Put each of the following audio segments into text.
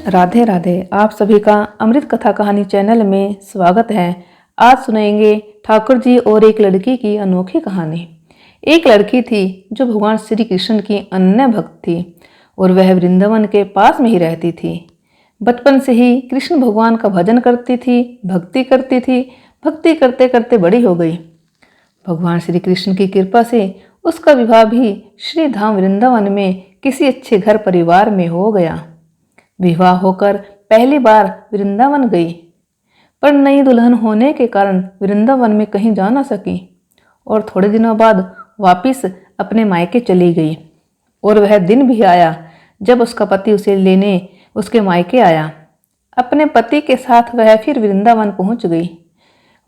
राधे राधे। आप सभी का अमृत कथा कहानी चैनल में स्वागत है। आज सुनेंगे ठाकुर जी और एक लड़की की अनोखी कहानी। एक लड़की थी जो भगवान श्री कृष्ण की अनन्य भक्त थी और वह वृंदावन के पास में ही रहती थी। बचपन से ही कृष्ण भगवान का भजन करती थी, भक्ति करते करते बड़ी हो गई। भगवान श्री कृष्ण की कृपा से उसका विवाह भी श्री धाम वृंदावन में किसी अच्छे घर परिवार में हो गया। विवाह होकर पहली बार वृंदावन गई, पर नई दुल्हन होने के कारण वृंदावन में कहीं जा न सकी और थोड़े दिनों बाद वापिस अपने मायके चली गई। और वह दिन भी आया जब उसका पति उसे लेने उसके मायके आया। अपने पति के साथ वह फिर वृंदावन पहुंच गई।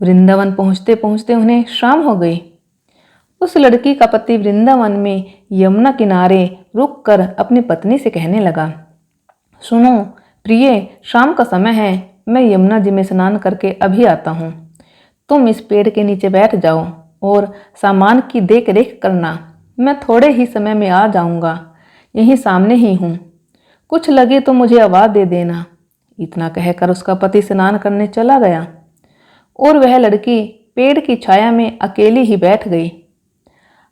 वृंदावन पहुंचते पहुंचते उन्हें शाम हो गई। उस लड़की का पति वृंदावन में यमुना किनारे रुककर अपनी पत्नी से कहने लगा, सुनो प्रिय, शाम का समय है, मैं यमुना जी में स्नान करके अभी आता हूँ। तुम इस पेड़ के नीचे बैठ जाओ और सामान की देख रेख करना। मैं थोड़े ही समय में आ जाऊँगा, यहीं सामने ही हूँ। कुछ लगे तो मुझे आवाज़ दे देना। इतना कहकर उसका पति स्नान करने चला गया और वह लड़की पेड़ की छाया में अकेली ही बैठ गई।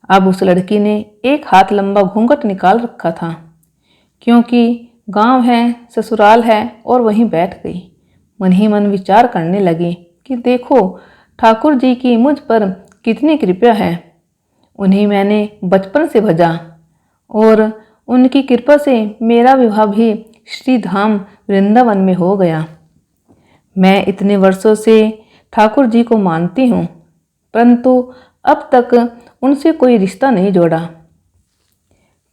अब उस लड़की ने एक हाथ लंबा घूंघट निकाल रखा था, क्योंकि गांव है, ससुराल है, और वहीं बैठ गई। मन ही मन विचार करने लगी कि देखो ठाकुर जी की मुझ पर कितनी कृपा है। उन्हें मैंने बचपन से भजा और उनकी कृपा से मेरा विवाह भी श्री धाम वृंदावन में हो गया। मैं इतने वर्षों से ठाकुर जी को मानती हूँ, परंतु अब तक उनसे कोई रिश्ता नहीं जोड़ा।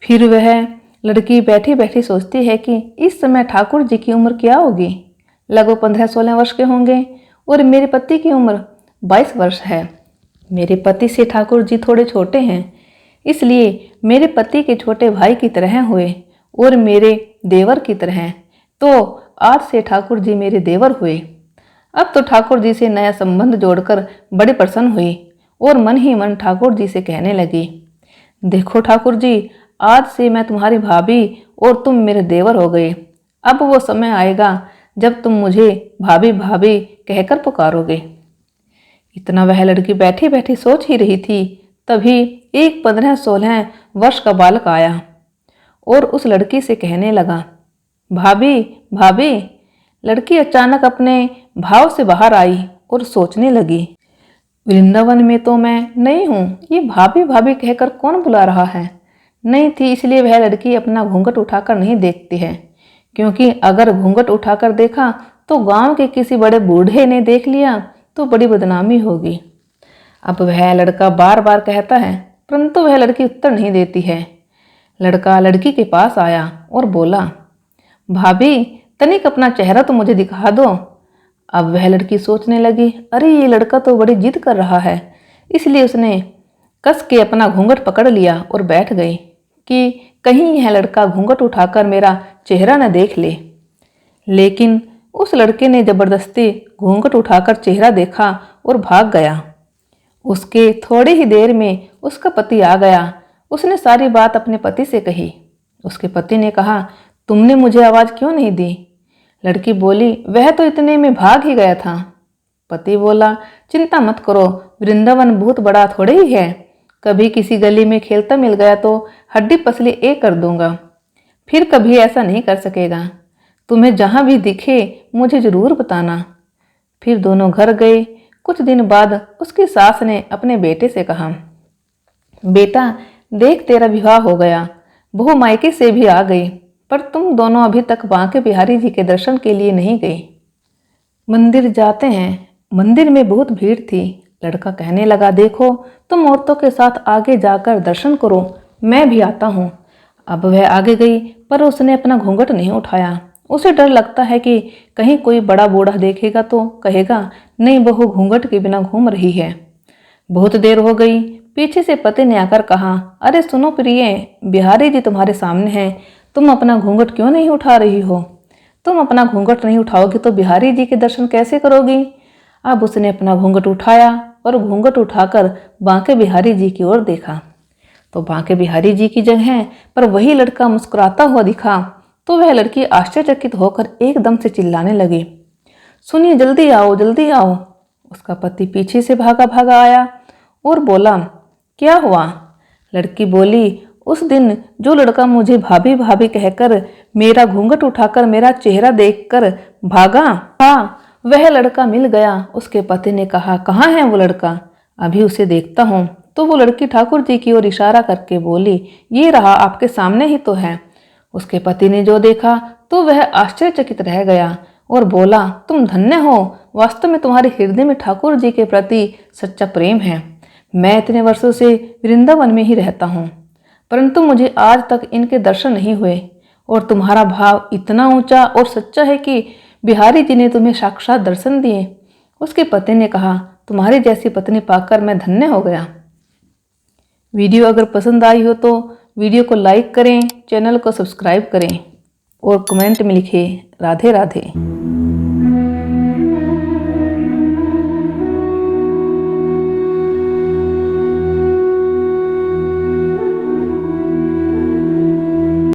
फिर वह लड़की बैठी बैठी सोचती है कि इस समय ठाकुर जी की उम्र क्या होगी। लगभग 15-16 वर्ष के होंगे और मेरे पति की उम्र 22 वर्ष है। मेरे पति से ठाकुर जी थोड़े छोटे हैं, इसलिए मेरे पति के छोटे भाई की तरह हुए और मेरे देवर की तरह, तो आज से ठाकुर जी मेरे देवर हुए। अब तो ठाकुर जी से नया संबंध जोड़कर बड़ी प्रसन्न हुई और मन ही मन ठाकुर जी से कहने लगी, देखो ठाकुर जी, आज से मैं तुम्हारी भाभी और तुम मेरे देवर हो गए। अब वो समय आएगा जब तुम मुझे भाभी भाभी कहकर पुकारोगे। इतना वह लड़की बैठी बैठी सोच ही रही थी, तभी एक 15-16 वर्ष का बालक आया और उस लड़की से कहने लगा, भाभी भाभी। लड़की अचानक अपने भाव से बाहर आई और सोचने लगी, वृंदावन में तो मैं नहीं हूँ, ये भाभी भाभी कहकर कौन बुला रहा है। नहीं थी, इसलिए वह लड़की अपना घूंघट उठाकर नहीं देखती है, क्योंकि अगर घूंघट उठाकर देखा तो गांव के किसी बड़े बूढ़े ने देख लिया तो बड़ी बदनामी होगी। अब वह लड़का बार बार कहता है, परंतु वह लड़की उत्तर नहीं देती है। लड़का लड़की के पास आया और बोला, भाभी तनिक अपना चेहरा तो मुझे दिखा दो। अब वह लड़की सोचने लगी, अरे ये लड़का तो बड़ी जिद कर रहा है, इसलिए उसने कस के अपना घूंघट पकड़ लिया और बैठ गई कि कहीं यह लड़का घूंघट उठाकर मेरा चेहरा न देख ले। लेकिन उस लड़के ने जबरदस्ती घूंघट उठाकर चेहरा देखा और भाग गया। उसके थोड़ी ही देर में उसका पति आ गया। उसने सारी बात अपने पति से कही। उसके पति ने कहा, तुमने मुझे आवाज़ क्यों नहीं दी। लड़की बोली, वह तो इतने में भाग ही गया था। पति बोला, चिंता मत करो, वृंदावन बहुत बड़ा थोड़े ही है, कभी किसी गली में खेलता मिल गया तो हड्डी पसली एक कर दूंगा, फिर कभी ऐसा नहीं कर सकेगा। तुम्हें जहां भी दिखे मुझे जरूर बताना। फिर दोनों घर गए। कुछ दिन बाद उसकी सास ने अपने बेटे से कहा, बेटा देख तेरा विवाह हो गया, बहू मायके से भी आ गई, पर तुम दोनों अभी तक बांके बिहारी जी के दर्शन के लिए नहीं गए। मंदिर जाते हैं। मंदिर में बहुत भीड़ थी। लड़का कहने लगा, देखो तुम औरतों के साथ आगे जाकर दर्शन करो, मैं भी आता हूँ। अब वह आगे गई, पर उसने अपना घूंघट नहीं उठाया। उसे डर लगता है कि कहीं कोई बड़ा बूढ़ा देखेगा तो कहेगा, नहीं बहू घूंघट के बिना घूम रही है। बहुत देर हो गई। पीछे से पति ने आकर कहा, अरे सुनो प्रिय, बिहारी जी तुम्हारे सामने हैं, तुम अपना घूंघट क्यों नहीं उठा रही हो। तुम अपना घूंघट नहीं उठाओगी तो बिहारी जी के दर्शन कैसे करोगी। अब उसने अपना घूंघट उठाया और घूंघट उठाकर बांके बिहारी जी की ओर देखा तो बांके बिहारी जी की जगह पर वही लड़का मुस्कुराता हुआ दिखा। तो वह लड़की आश्चर्यचकित होकर एकदम से चिल्लाने लगी, सुनिए, जल्दी आओ, जल्दी आओ। उसका पति पीछे से भागा भागा आया और बोला, क्या हुआ? लड़की बोली, उस दिन जो लड़का मुझे भाभी भाभी कहकर, मेरा घूंघट उठाकर, मेरा चेहरा देखकर भागा, हाँ, वह लड़का मिल गया। उसके पति ने कहा, कहाँ है वो लड़का? अभी उसे देखता हूँ। तो वो लड़की ठाकुर जी की ओर इशारा करके बोली, ये रहा, आपके सामने ही तो है। उसके पति ने जो देखा तो वह आश्चर्यचकित रह गया और बोला, तुम धन्य हो, वास्तव में तुम्हारे हृदय में ठाकुर जी के प्रति सच्चा प्रेम है। मैं इतने वर्षों से वृंदावन में ही रहता हूँ, परंतु मुझे आज तक इनके दर्शन नहीं हुए, और तुम्हारा भाव इतना ऊंचा और सच्चा है कि बिहारी जी ने तुम्हें साक्षात दर्शन दिए। उसके पति ने कहा, तुम्हारी जैसी पत्नी पाकर मैं धन्य हो गया। वीडियो अगर पसंद आई हो तो वीडियो को लाइक करें, चैनल को सब्सक्राइब करें और कमेंट में लिखें, राधे राधे।